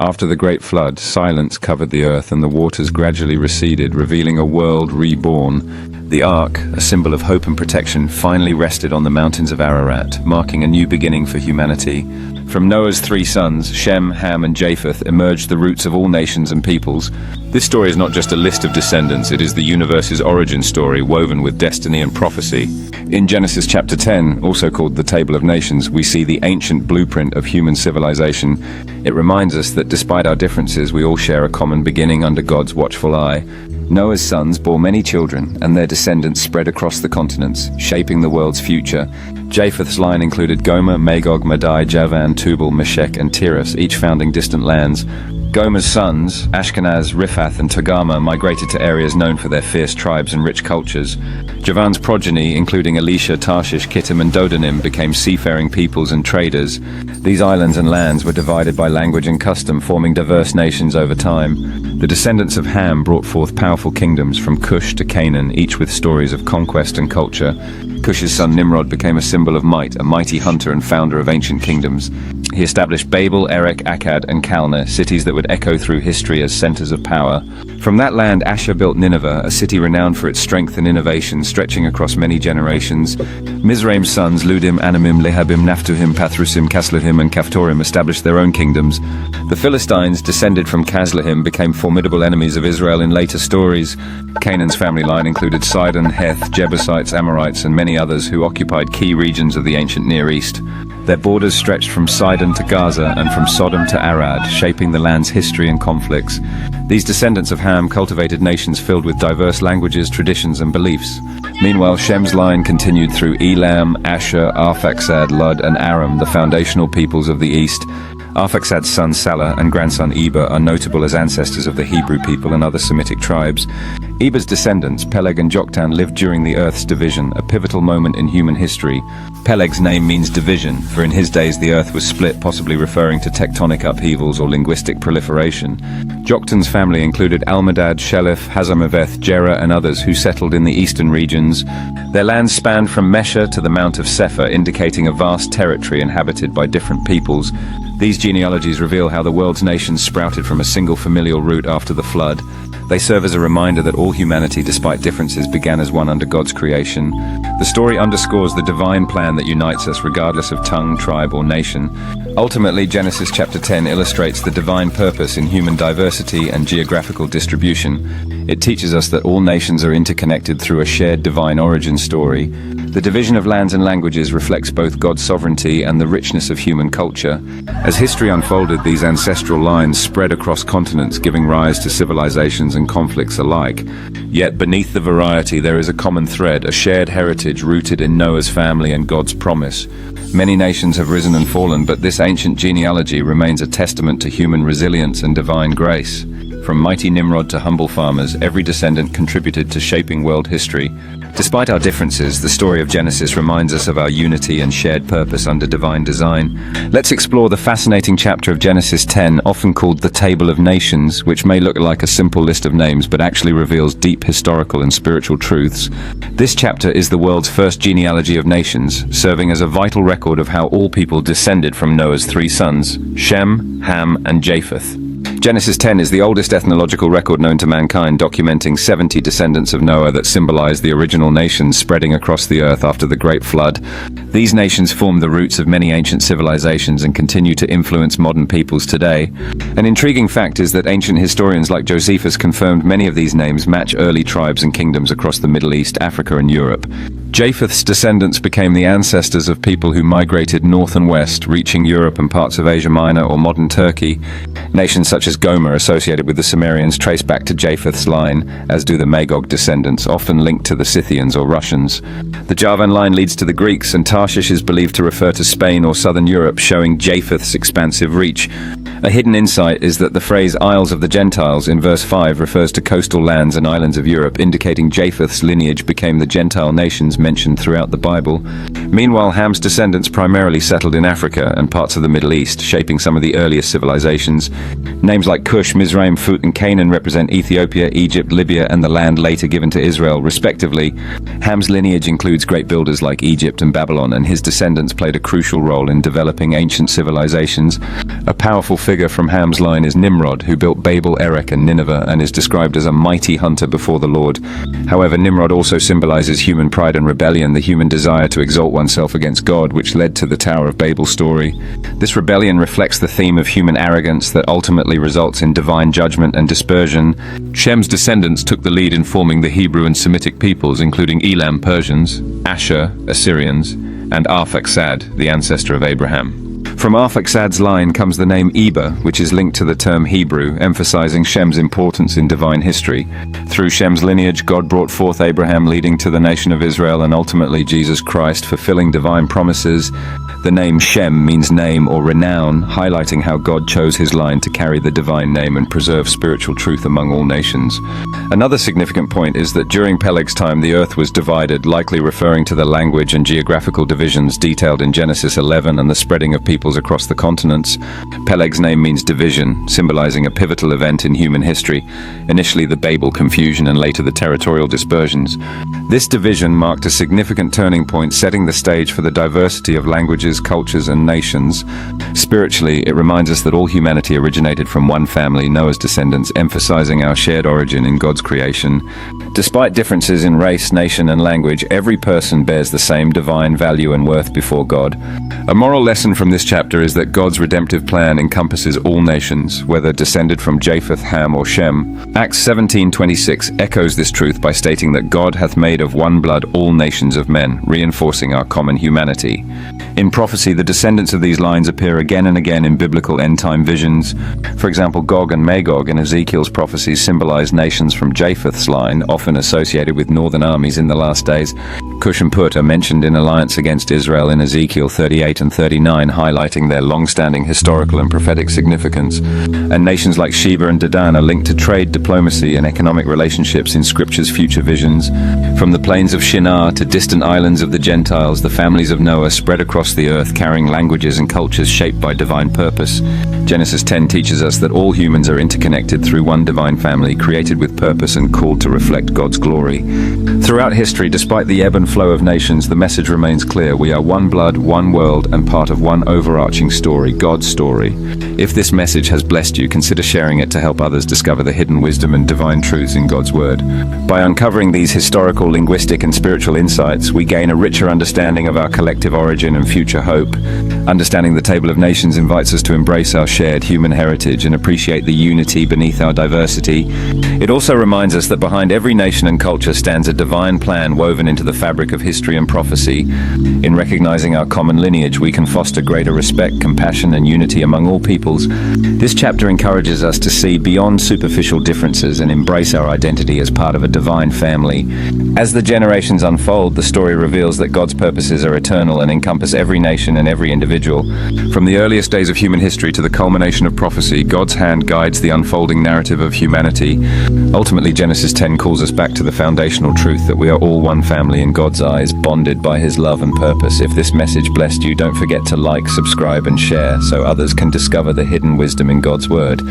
After the great flood, silence covered the earth and the waters gradually receded, revealing a world reborn. The ark, a symbol of hope and protection, finally rested on the mountains of Ararat, marking a new beginning for humanity. From Noah's 3 sons, Shem, Ham, and Japheth, emerged the roots of all nations and peoples. This story is not just a list of descendants, it is the universe's origin story, woven with destiny and prophecy. In Genesis chapter 10, also called the Table of Nations, we see the ancient blueprint of human civilization. It reminds us that despite our differences, we all share a common beginning under God's watchful eye. Noah's sons bore many children, and their descendants spread across the continents, shaping the world's future. Japheth's line included Gomer, Magog, Madai, Javan, Tubal, Meshech, and Tiras, each founding distant lands. Gomer's sons, Ashkenaz, Riphath, and Togarmah, migrated to areas known for their fierce tribes and rich cultures. Javan's progeny, including Elisha, Tarshish, Kittim, and Dodanim, became seafaring peoples and traders. These islands and lands were divided by language and custom, forming diverse nations over time. The descendants of Ham brought forth powerful kingdoms from Cush to Canaan, each with stories of conquest and culture. Cush's son Nimrod became a symbol of might, a mighty hunter and founder of ancient kingdoms. He established Babel, Erech, Akkad, and Calneh, cities that would echo through history as centers of power. From that land, Asher built Nineveh, a city renowned for its strength and innovation, stretching across many generations. Mizraim's sons, Ludim, Anamim, Lehabim, Naphtuhim, Pathrusim, Casluhim, and Caphtorim, established their own kingdoms. The Philistines, descended from Casluhim, became formidable enemies of Israel in later stories. Canaan's family line included Sidon, Heth, Jebusites, Amorites, and many others who occupied key regions of the ancient Near East. Their borders stretched from Sidon to Gaza and from Sodom to Arad, shaping the land's history and conflicts. These descendants of Ham cultivated nations filled with diverse languages, traditions, and beliefs. Meanwhile, Shem's line continued through Elam, Asher, Arphaxad, Lud, and Aram, the foundational peoples of the East. Arphaxad's son Salah and grandson Eber are notable as ancestors of the Hebrew people and other Semitic tribes. Eber's descendants, Peleg and Joktan, lived during the Earth's division, a pivotal moment in human history. Peleg's name means division, for in his days the Earth was split, possibly referring to tectonic upheavals or linguistic proliferation. Joktan's family included Almadad, Sheleph, Hazarmaveth, Jerah, and others who settled in the eastern regions. Their lands spanned from Mesha to the Mount of Sephar, indicating a vast territory inhabited by different peoples. These genealogies reveal how the world's nations sprouted from a single familial root after the flood. They serve as a reminder that all humanity, despite differences, began as one under God's creation. The story underscores the divine plan that unites us regardless of tongue, tribe, or nation. Ultimately, Genesis chapter 10 illustrates the divine purpose in human diversity and geographical distribution. It teaches us that all nations are interconnected through a shared divine origin story. The division of lands and languages reflects both God's sovereignty and the richness of human culture. As history unfolded, these ancestral lines spread across continents, giving rise to civilizations and conflicts alike. Yet beneath the variety there is a common thread, a shared heritage rooted in Noah's family and God's promise. Many nations have risen and fallen, but this ancient genealogy remains a testament to human resilience and divine grace. From mighty Nimrod to humble farmers, every descendant contributed to shaping world history. Despite our differences, the story of Genesis reminds us of our unity and shared purpose under divine design. Let's explore the fascinating chapter of Genesis 10, often called the Table of Nations, which may look like a simple list of names, but actually reveals deep historical and spiritual truths. This chapter is the world's first genealogy of nations, serving as a vital record of how all people descended from Noah's 3 sons, Shem, Ham, and Japheth. Genesis 10 is the oldest ethnological record known to mankind, documenting 70 descendants of Noah that symbolize the original nations spreading across the earth after the Great Flood. These nations form the roots of many ancient civilizations and continue to influence modern peoples today. An intriguing fact is that ancient historians like Josephus confirmed many of these names match early tribes and kingdoms across the Middle East, Africa, and Europe. Japheth's descendants became the ancestors of people who migrated north and west, reaching Europe and parts of Asia Minor or modern Turkey. Nations such as Gomer, associated with the Sumerians, trace back to Japheth's line, as do the Magog descendants, often linked to the Scythians or Russians. The Javan line leads to the Greeks, and Tarshish is believed to refer to Spain or southern Europe, showing Japheth's expansive reach. A hidden insight is that the phrase Isles of the Gentiles in verse 5 refers to coastal lands and islands of Europe, indicating Japheth's lineage became the Gentile nations mentioned throughout the Bible. Meanwhile, Ham's descendants primarily settled in Africa and parts of the Middle East, shaping some of the earliest civilizations. Names like Cush, Mizraim, Phut, and Canaan represent Ethiopia, Egypt, Libya, and the land later given to Israel, respectively. Ham's lineage includes great builders like Egypt and Babylon, and his descendants played a crucial role in developing ancient civilizations. A powerful figure from Ham's line is Nimrod, who built Babel, Erech, and Nineveh, and is described as a mighty hunter before the Lord. However, Nimrod also symbolizes human pride and rebellion, the human desire to exalt oneself against God, which led to the Tower of Babel story. This rebellion reflects the theme of human arrogance that ultimately results in divine judgment and dispersion. Shem's descendants took the lead in forming the Hebrew and Semitic peoples, including Elam, Persians, Asher, Assyrians, and Arphaxad, the ancestor of Abraham. From Arphaxad's line comes the name Eber, which is linked to the term Hebrew, emphasizing Shem's importance in divine history. Through Shem's lineage, God brought forth Abraham, leading to the nation of Israel, and ultimately Jesus Christ, fulfilling divine promises. The name Shem means name or renown, highlighting how God chose his line to carry the divine name and preserve spiritual truth among all nations. Another significant point is that during Peleg's time, the earth was divided, likely referring to the language and geographical divisions detailed in Genesis 11 and the spreading of peoples across the continents. Peleg's name means division, symbolizing a pivotal event in human history, initially the Babel confusion and later the territorial dispersions. This division marked a significant turning point, setting the stage for the diversity of languages, cultures, and nations. Spiritually, it reminds us that all humanity originated from one family, Noah's descendants, emphasizing our shared origin in God's creation. Despite differences in race, nation, and language, every person bears the same divine value and worth before God. A moral lesson from this chapter is that God's redemptive plan encompasses all nations, whether descended from Japheth, Ham, or Shem. Acts 17:26 echoes this truth by stating that God hath made of one blood all nations of men, reinforcing our common humanity. In prophecy, the descendants of these lines appear again and again in biblical end-time visions. For example, Gog and Magog in Ezekiel's prophecies symbolize nations from Japheth's line, often associated with northern armies in the last days. Cush and Put are mentioned in alliance against Israel in Ezekiel 38 and 39, highlighting their long-standing historical and prophetic significance. And nations like Sheba and Dedan are linked to trade, diplomacy, and economic relationships in Scripture's future visions. From the plains of Shinar to distant islands of the Gentiles, the families of Noah spread across the earth, carrying languages and cultures shaped by divine purpose. Genesis 10 teaches us that all humans are interconnected through one divine family, created with purpose and called to reflect God's glory. Throughout history, despite the ebb and flow of nations, the message remains clear. We are one blood, one world, and part of one overarching story, God's story. If this message has blessed you, consider sharing it to help others discover the hidden wisdom and divine truths in God's Word. By uncovering these historical, linguistic, and spiritual insights, we gain a richer understanding of our collective origin and future hope. Understanding the Table of Nations invites us to embrace our shared human heritage and appreciate the unity beneath our diversity. It also reminds us that behind every nation and culture stands a divine plan woven into the fabric of history and prophecy. In recognizing our common lineage, we can foster greater respect, compassion, and unity among all peoples. This chapter encourages us to see beyond superficial differences and embrace our identity as part of a divine family. As the generations unfold, the story reveals that God's purposes are eternal and encompass every nation and every individual. From the earliest days of human history to the culmination of prophecy, God's hand guides the unfolding narrative of humanity. Ultimately, Genesis 10 calls us back to the foundational truth that we are all one family in God's eyes, bonded by His love and purpose. If this message blessed you, don't forget to like, subscribe, and share so others can discover the hidden wisdom in God's Word.